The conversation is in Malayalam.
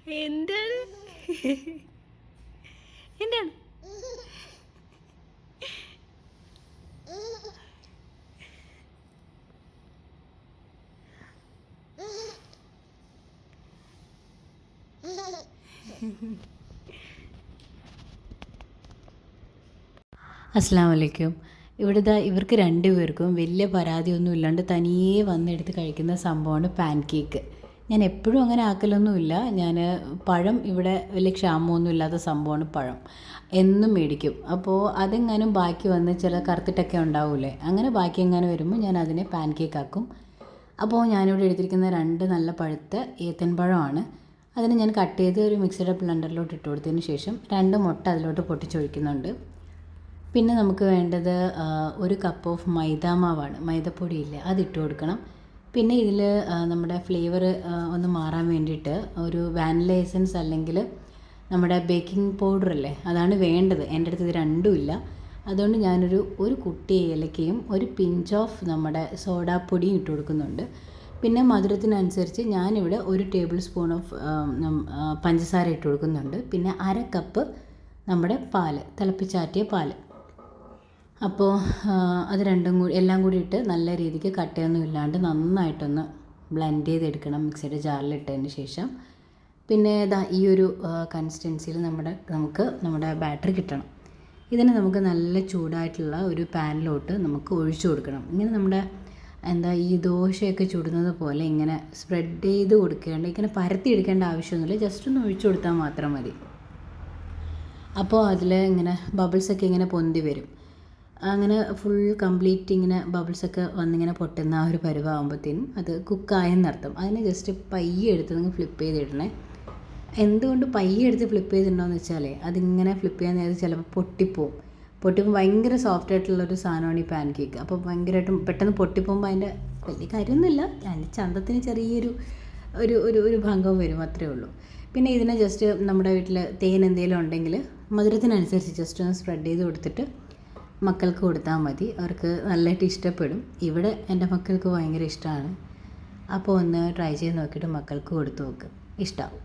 എന്താണ് എന്താണ് അസ്സലാമു അലൈക്കും. ഇവിടുത്തെ ഇവർക്ക് രണ്ടുപേർക്കും വലിയ പരാതിയൊന്നും ഇല്ലാണ്ട് തനിയെ വന്നെടുത്ത് കഴിക്കുന്ന സംഭവമാണ് പാൻ കേക്ക്. ഞാൻ എപ്പോഴും അങ്ങനെ ആക്കലൊന്നുമില്ല. ഞാൻ പഴം ഇവിടെ വലിയ ക്ഷാമമൊന്നും ഇല്ലാത്ത സംഭവമാണ് പഴം. എന്നും മേടിക്കും. അപ്പോൾ അതെങ്ങാനും ബാക്കി വന്ന് ചില കറുത്തിട്ടൊക്കെ ഉണ്ടാവില്ലേ, അങ്ങനെ ബാക്കി എങ്ങാനും വരുമ്പോൾ ഞാൻ അതിനെ പാൻ കേക്ക് ആക്കും. അപ്പോൾ ഞാനിവിടെ എടുത്തിരിക്കുന്ന 2 നല്ല പഴുത്ത ഏത്തൻ പഴമാണ്. അതിന് ഞാൻ കട്ട് ചെയ്ത് ഒരു മിക്സിയുടെ ബ്ലെൻഡറിലോട്ട് ഇട്ട് കൊടുത്തതിന് ശേഷം 2 മുട്ട അതിലോട്ട് പൊട്ടിച്ചൊഴിക്കുന്നുണ്ട്. പിന്നെ നമുക്ക് വേണ്ടത് 1 കപ്പ് ഓഫ് മൈദാമാവാണ്. മൈദപ്പൊടിയില്ലേ, അതിട്ട് കൊടുക്കണം. പിന്നെ ഇതിൽ നമ്മുടെ ഫ്ലേവർ ഒന്ന് മാറാൻ വേണ്ടിയിട്ട് ഒരു വാനില എസൻസ് അല്ലെങ്കിൽ നമ്മുടെ ബേക്കിംഗ് പൗഡറല്ലേ, അതാണ് വേണ്ടത്. എൻ്റെ അടുത്ത് ഇത് രണ്ടും ഇല്ല. അതുകൊണ്ട് ഒരു കുട്ടി ഏലക്കയും ഒരു പിഞ്ച് ഓഫ് നമ്മുടെ സോഡാപ്പൊടിയും ഇട്ട് കൊടുക്കുന്നുണ്ട്. പിന്നെ മധുരത്തിനനുസരിച്ച് ഞാനിവിടെ 1 ടേബിൾ സ്പൂൺ ഓഫ് പഞ്ചസാര ഇട്ട് കൊടുക്കുന്നുണ്ട്. പിന്നെ 1/2 കപ്പ് നമ്മുടെ പാല്, തിളപ്പിച്ചാറ്റിയ പാല്. അപ്പോൾ അത് എല്ലാം കൂടി ഇട്ട് നല്ല രീതിക്ക് കട്ടയൊന്നും ഇല്ലാണ്ട് നന്നായിട്ടൊന്ന് ബ്ലെൻഡ് ചെയ്തെടുക്കണം മിക്സിയുടെ ജാറിലിട്ടതിന് ശേഷം. പിന്നെ ഈ ഒരു കൺസിസ്റ്റൻസിയിൽ നമുക്ക് നമ്മുടെ ബാറ്ററി കിട്ടണം. ഇതിന് നമുക്ക് നല്ല ചൂടായിട്ടുള്ള ഒരു പാനിലോട്ട് നമുക്ക് ഒഴിച്ചു കൊടുക്കണം. ഇങ്ങനെ നമ്മുടെ ഈ ദോശയൊക്കെ ചുടുന്നത് പോലെ ഇങ്ങനെ സ്പ്രെഡ് ചെയ്ത് കൊടുക്കേണ്ട, ഇങ്ങനെ പരത്തി എടുക്കേണ്ട ആവശ്യമൊന്നുമില്ല. ജസ്റ്റ് ഒന്ന് ഒഴിച്ചു കൊടുത്താൽ മാത്രം മതി. അപ്പോൾ അതിൽ ഇങ്ങനെ ബബിൾസൊക്കെ ഇങ്ങനെ പൊന്തി വരും. അങ്ങനെ ഫുൾ കംപ്ലീറ്റ് ഇങ്ങനെ ബബിൾസൊക്കെ വന്നിങ്ങനെ പൊട്ടുന്ന ആ ഒരു പരുവാകുമ്പോഴത്തേനും അത് കുക്കായെന്നർത്ഥം. അതിനെ ജസ്റ്റ് പയ്യെ എടുത്ത് നിങ്ങൾ ഫ്ലിപ്പ് ചെയ്തിടണേ. എന്തുകൊണ്ട് പയ്യെ എടുത്ത് ഫ്ലിപ്പ് ചെയ്തിട്ടുണ്ടോയെന്ന് വെച്ചാൽ അതിങ്ങനെ ഫ്ലിപ്പ് ചെയ്യാൻ നേരത്ത് ചിലപ്പോൾ പൊട്ടിപ്പോവും. ഭയങ്കര സോഫ്റ്റ് ആയിട്ടുള്ളൊരു സാധനമാണ് ഈ പാൻ കേക്ക്. അപ്പോൾ ഭയങ്കരമായിട്ടും പെട്ടെന്ന് പൊട്ടിപ്പോകുമ്പോൾ അതിൻ്റെ വലിയ കാര്യമൊന്നുമില്ല, അതിൻ്റെ ചന്തത്തിന് ചെറിയൊരു ഒരു ഭംഗം വരും, അത്രയേ ഉള്ളൂ. പിന്നെ ഇതിനെ ജസ്റ്റ് നമ്മുടെ വീട്ടിൽ തേൻ എന്തെങ്കിലും ഉണ്ടെങ്കിൽ മധുരത്തിനനുസരിച്ച് ജസ്റ്റ് ഒന്ന് സ്പ്രെഡ് ചെയ്ത് കൊടുത്തിട്ട് മക്കൾക്ക് കൊടുത്താൽ മതി. അവർക്ക് നല്ലതായിട്ട് ഇഷ്ടപ്പെടും. ഇവിടെ എൻ്റെ മക്കൾക്ക് ഭയങ്കര ഇഷ്ടമാണ്. അപ്പോൾ ഒന്ന് ട്രൈ ചെയ്ത് നോക്കിയിട്ട് മക്കൾക്ക് കൊടുത്തു നോക്ക്, ഇഷ്ടമാവും.